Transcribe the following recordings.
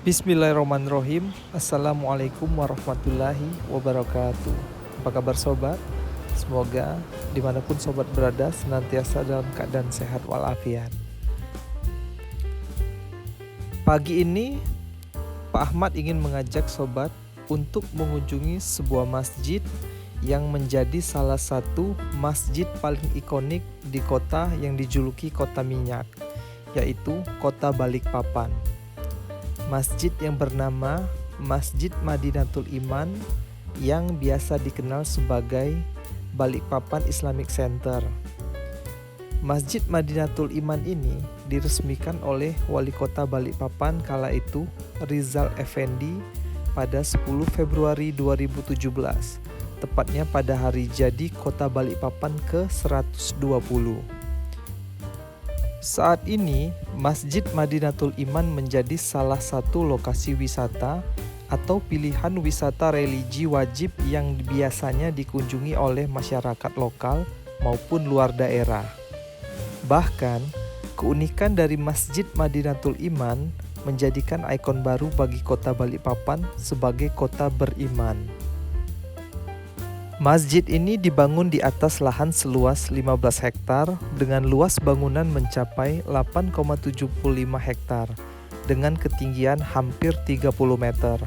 Bismillahirrahmanirrahim. Assalamualaikum warahmatullahi wabarakatuh. Apa kabar sobat? Semoga dimanapun sobat berada senantiasa dalam keadaan sehat walafiat. Pagi ini Pak Ahmad ingin mengajak sobat untuk mengunjungi sebuah masjid yang menjadi salah satu masjid paling ikonik di kota yang dijuluki kota minyak, yaitu kota Balikpapan. Masjid yang bernama Masjid Madinatul Iman yang biasa dikenal sebagai Balikpapan Islamic Center. Masjid Madinatul Iman ini diresmikan oleh Wali Kota Balikpapan kala itu, Rizal Effendi, pada 10 Februari 2017, tepatnya pada hari jadi Kota Balikpapan ke-120. Saat ini, Masjid Madinatul Iman menjadi salah satu lokasi wisata atau pilihan wisata religi wajib yang biasanya dikunjungi oleh masyarakat lokal maupun luar daerah. Bahkan, keunikan dari Masjid Madinatul Iman menjadikan ikon baru bagi kota Balikpapan sebagai kota beriman. Masjid ini dibangun di atas lahan seluas 15 hektar dengan luas bangunan mencapai 8,75 hektar dengan ketinggian hampir 30 meter.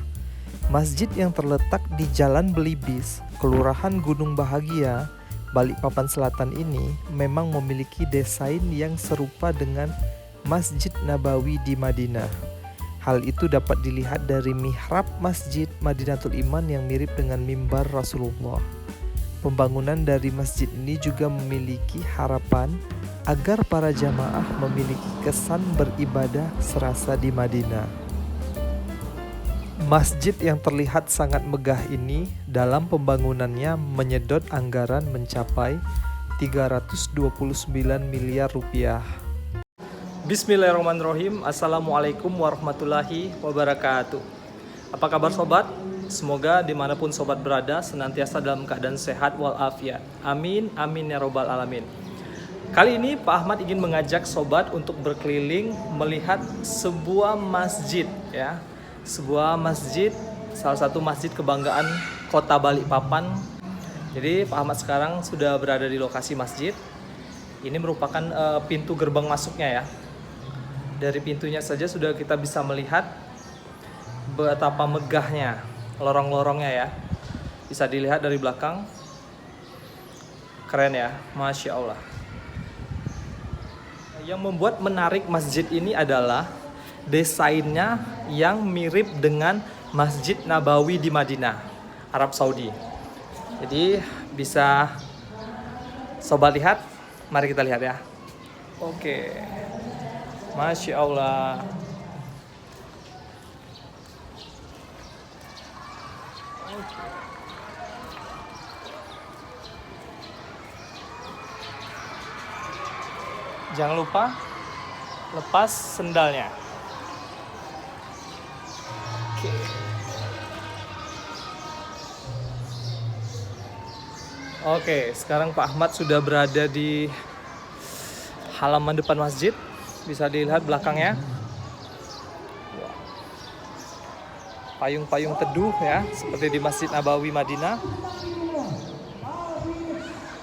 Masjid yang terletak di Jalan Belibis, Kelurahan Gunung Bahagia, Balikpapan Selatan ini memang memiliki desain yang serupa dengan Masjid Nabawi di Madinah. Hal itu dapat dilihat dari mihrab Masjid Madinatul Iman yang mirip dengan mimbar Rasulullah. Pembangunan dari masjid ini juga memiliki harapan agar para jamaah memiliki kesan beribadah serasa di Madinah. Masjid yang terlihat sangat megah ini dalam pembangunannya menyedot anggaran mencapai 329 miliar rupiah. Bismillahirrahmanirrahim. Assalamualaikum warahmatullahi wabarakatuh. Apa kabar sobat? Semoga dimanapun sobat berada senantiasa dalam keadaan sehat walafiat. Amin, amin ya robbal alamin. Kali ini Pak Ahmad ingin mengajak sobat untuk berkeliling melihat sebuah masjid, ya. Sebuah masjid, salah satu masjid kebanggaan kota Balikpapan. Jadi Pak Ahmad sekarang sudah berada di lokasi masjid. Ini merupakan pintu gerbang masuknya, ya. Dari pintunya saja sudah kita bisa melihat betapa megahnya lorong-lorongnya, ya. Bisa dilihat dari belakang. Keren ya, Masya Allah. Yang membuat menarik masjid ini adalah desainnya yang mirip dengan Masjid Nabawi di Madinah, Arab Saudi. Jadi bisa sobat lihat, mari kita lihat, ya. Oke, Masya Allah. Jangan lupa lepas sendalnya. Oke. Oke, sekarang Pak Ahmad sudah berada di halaman depan masjid. Bisa dilihat belakangnya. Payung-payung teduh, ya, seperti di Masjid Nabawi Madinah.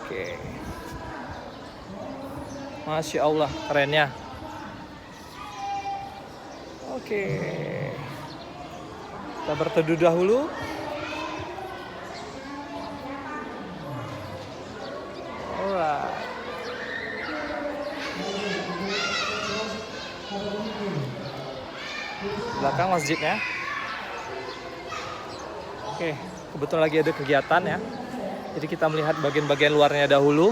Oke. Masya Allah, kerennya. Oke. Kita berteduh dahulu. Alright. Belakang masjidnya. Oke, kebetulan lagi ada kegiatan, ya. Jadi kita melihat bagian-bagian luarnya dahulu.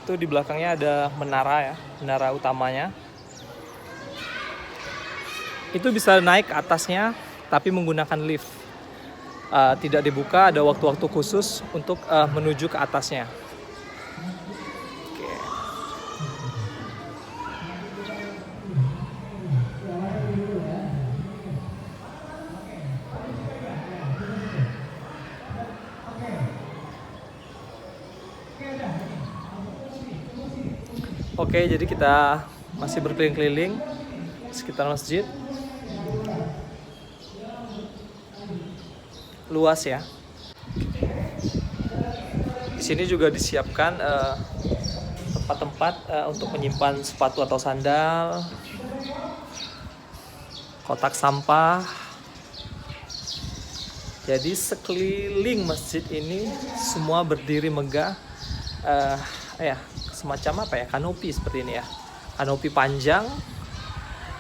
Itu di belakangnya ada menara ya, menara utamanya. Itu bisa naik ke atasnya tapi menggunakan lift. Tidak dibuka, ada waktu-waktu khusus untuk menuju ke atasnya. Oke, jadi kita masih berkeliling-keliling sekitar masjid. Luas ya. Di sini juga disiapkan tempat-tempat untuk menyimpan sepatu atau sandal, kotak sampah. Jadi sekeliling masjid ini semua berdiri megah, semacam kanopi seperti ini ya, kanopi panjang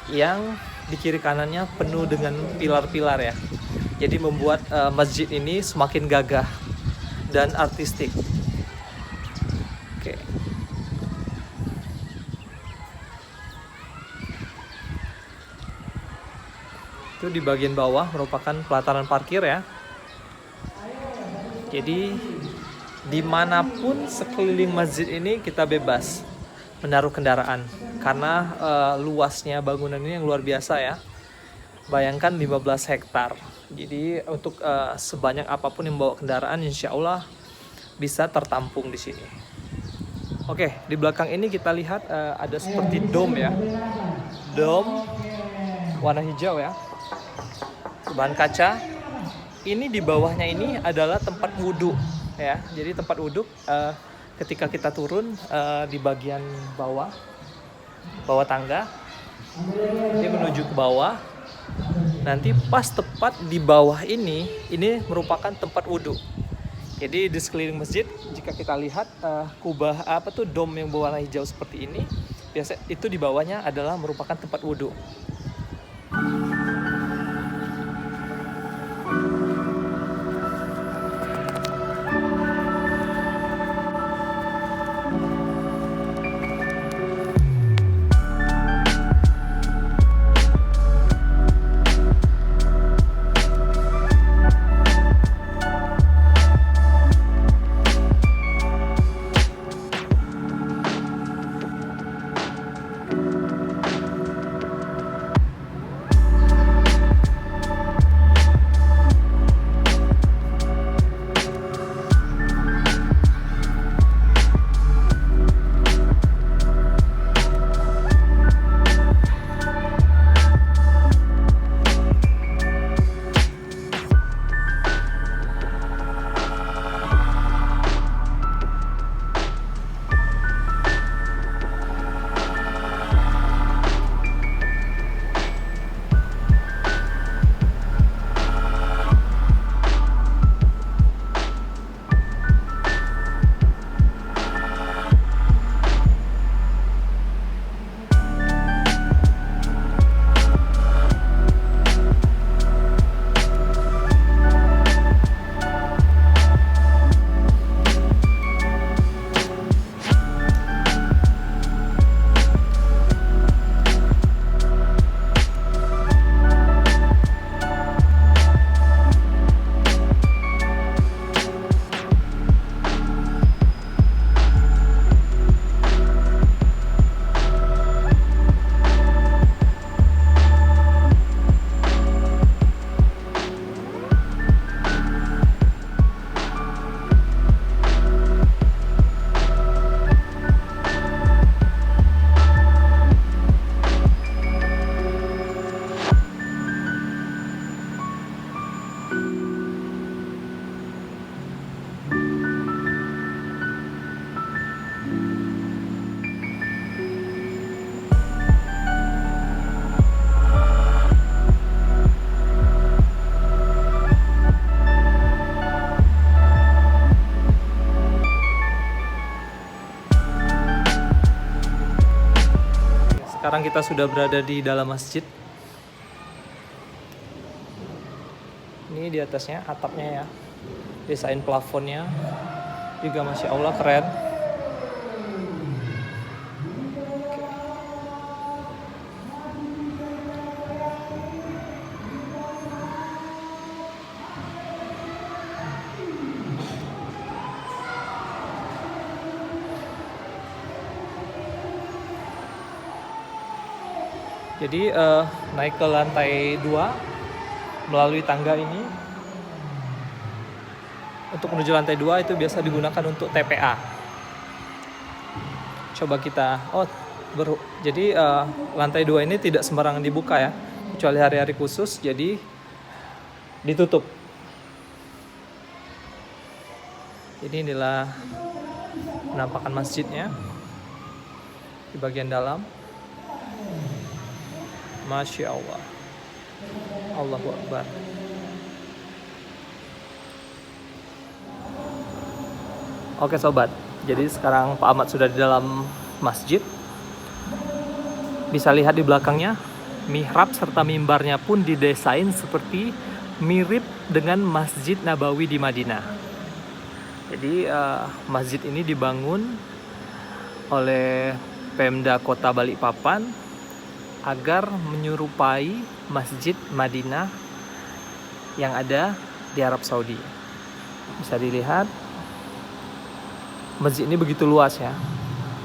yang di kiri kanannya penuh dengan pilar-pilar ya. Jadi membuat masjid ini semakin gagah dan artistik. Oke. Itu di bagian bawah merupakan pelataran parkir ya. Jadi dimanapun sekeliling masjid ini kita bebas menaruh kendaraan karena luasnya bangunan ini yang luar biasa ya. Bayangkan 15 hektar. Jadi untuk sebanyak apapun yang bawa kendaraan, insya Allah bisa tertampung di sini. Oke, di belakang ini kita lihat ada seperti dom ya, dom warna hijau ya, bahan kaca. Ini di bawahnya ini adalah tempat wudhu ya. Jadi tempat wudhu ketika kita turun di bagian bawah tangga, ini menuju ke bawah. Nanti pas tepat di bawah ini merupakan tempat wudhu. Jadi di sekeliling masjid jika kita lihat kubah dom yang berwarna hijau seperti ini, biasa itu di bawahnya adalah merupakan tempat wudhu. Sekarang kita sudah berada di dalam masjid. Ini di atasnya, atapnya ya. Desain plafonnya juga Masya Allah keren. Jadi naik ke lantai 2 melalui tangga ini. Untuk menuju lantai 2 itu biasa digunakan untuk TPA. Coba kita, jadi lantai 2 ini tidak sembarangan dibuka ya, kecuali hari-hari khusus, jadi ditutup. Jadi inilah penampakan masjidnya di bagian dalam. Masya Allah, Allahu Akbar. Oke sobat, jadi sekarang Pak Ahmad sudah di dalam masjid. Bisa lihat di belakangnya, mihrab serta mimbarnya pun didesain seperti mirip dengan Masjid Nabawi di Madinah. Jadi masjid ini dibangun oleh Pemda Kota Balikpapan agar menyerupai Masjid Madinah yang ada di Arab Saudi. Bisa dilihat, masjid ini begitu luas ya.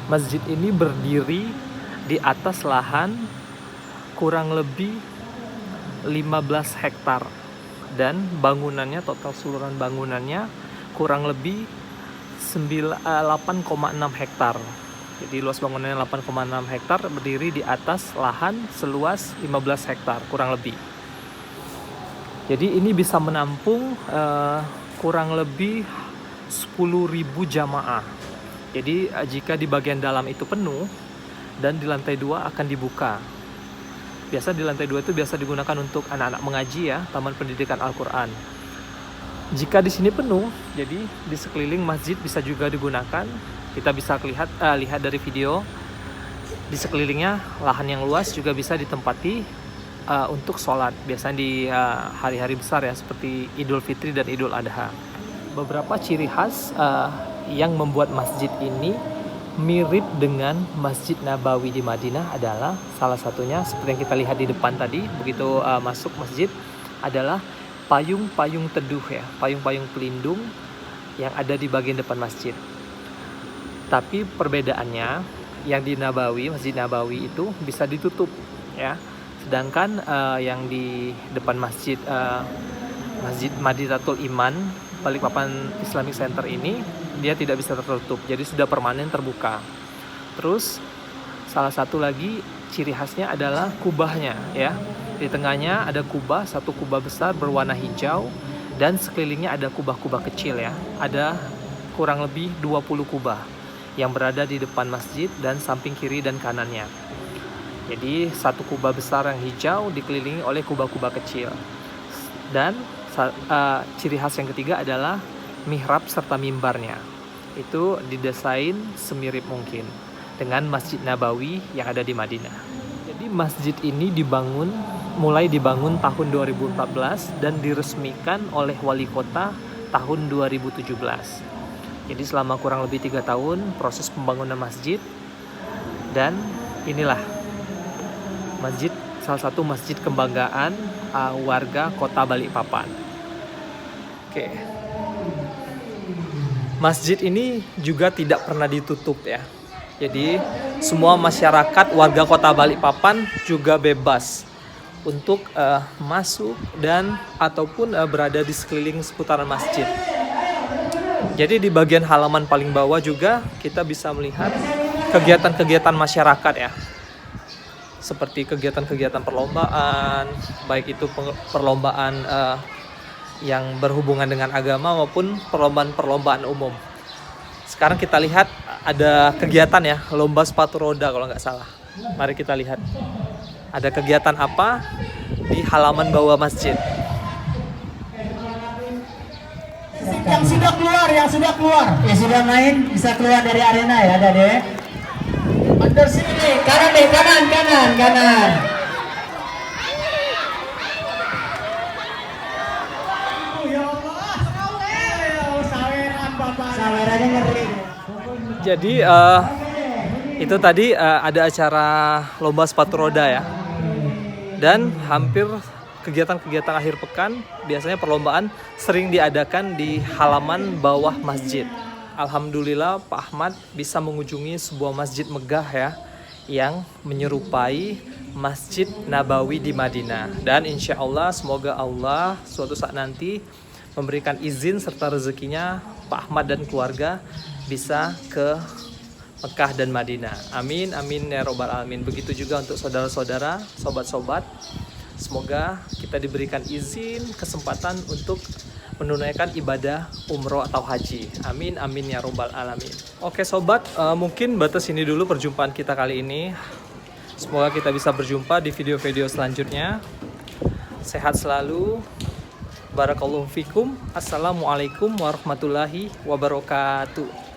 Masjid ini berdiri di atas lahan kurang lebih 15 hektar. Dan bangunannya, total seluruhan bangunannya kurang lebih 8,6 hektar. Jadi luas bangunannya 8,6 hektar, berdiri di atas lahan seluas 15 hektar kurang lebih. Jadi ini bisa menampung kurang lebih 10.000 jamaah. Jadi jika di bagian dalam itu penuh dan di lantai 2 akan dibuka. Biasa di lantai 2 itu biasa digunakan untuk anak-anak mengaji ya, taman pendidikan Al-Quran. Jika di sini penuh, jadi di sekeliling masjid bisa juga digunakan. Kita bisa lihat dari video, di sekelilingnya lahan yang luas juga bisa ditempati untuk sholat. Biasanya di hari-hari besar ya, seperti Idul Fitri dan Idul Adha. Beberapa ciri khas yang membuat masjid ini mirip dengan Masjid Nabawi di Madinah adalah salah satunya seperti yang kita lihat di depan tadi, begitu masuk masjid adalah payung-payung teduh ya, payung-payung pelindung yang ada di bagian depan masjid. Tapi perbedaannya yang di Nabawi, Masjid Nabawi itu bisa ditutup ya. Sedangkan yang di depan masjid Masjid Madinatul Iman Balikpapan Islamic Center ini dia tidak bisa tertutup. Jadi sudah permanen terbuka. Terus salah satu lagi ciri khasnya adalah kubahnya ya. Di tengahnya ada kubah, satu kubah besar berwarna hijau dan sekelilingnya ada kubah-kubah kecil ya. Ada kurang lebih 20 kubah yang berada di depan masjid dan samping kiri dan kanannya. Jadi satu kubah besar yang hijau dikelilingi oleh kubah-kubah kecil. Dan ciri khas yang ketiga adalah mihrab serta mimbarnya. Itu didesain semirip mungkin dengan Masjid Nabawi yang ada di Madinah. Jadi masjid ini mulai dibangun tahun 2014 dan diresmikan oleh wali kota tahun 2017. Jadi selama kurang lebih 3 tahun proses pembangunan masjid, dan inilah masjid, salah satu masjid kebanggaan warga Kota Balikpapan. Oke. Masjid ini juga tidak pernah ditutup ya. Jadi semua masyarakat warga Kota Balikpapan juga bebas untuk masuk dan ataupun berada di sekeliling seputaran masjid. Jadi di bagian halaman paling bawah juga kita bisa melihat kegiatan-kegiatan masyarakat ya. Seperti kegiatan-kegiatan perlombaan, baik itu perlombaan yang berhubungan dengan agama maupun perlombaan-perlombaan umum. Sekarang kita lihat ada kegiatan ya, lomba sepatu roda kalau nggak salah. Mari kita lihat ada kegiatan apa di halaman bawah masjid. Yang sudah keluar, ya sudah main bisa keluar dari arena ya, ada deh. Under sini, kanan deh, kanan. Ya Allah, saweran Bapak. Sawerannya ngeri. Jadi itu tadi ada acara lomba sepatu roda ya. Dan hampir kegiatan-kegiatan akhir pekan biasanya perlombaan sering diadakan di halaman bawah masjid. Alhamdulillah Pak Ahmad bisa mengunjungi sebuah masjid megah ya, yang menyerupai Masjid Nabawi di Madinah. Dan insya Allah semoga Allah suatu saat nanti memberikan izin serta rezekinya Pak Ahmad dan keluarga bisa ke Mekah dan Madinah. Amin, amin ya robbal alamin. Begitu juga untuk saudara-saudara, sobat-sobat. Semoga kita diberikan izin, kesempatan untuk menunaikan ibadah umroh atau haji. Amin, amin ya robbal alamin. Oke sobat, mungkin batas ini dulu perjumpaan kita kali ini. Semoga kita bisa berjumpa di video-video selanjutnya. Sehat selalu. Barakallahu fikum. Assalamualaikum warahmatullahi wabarakatuh.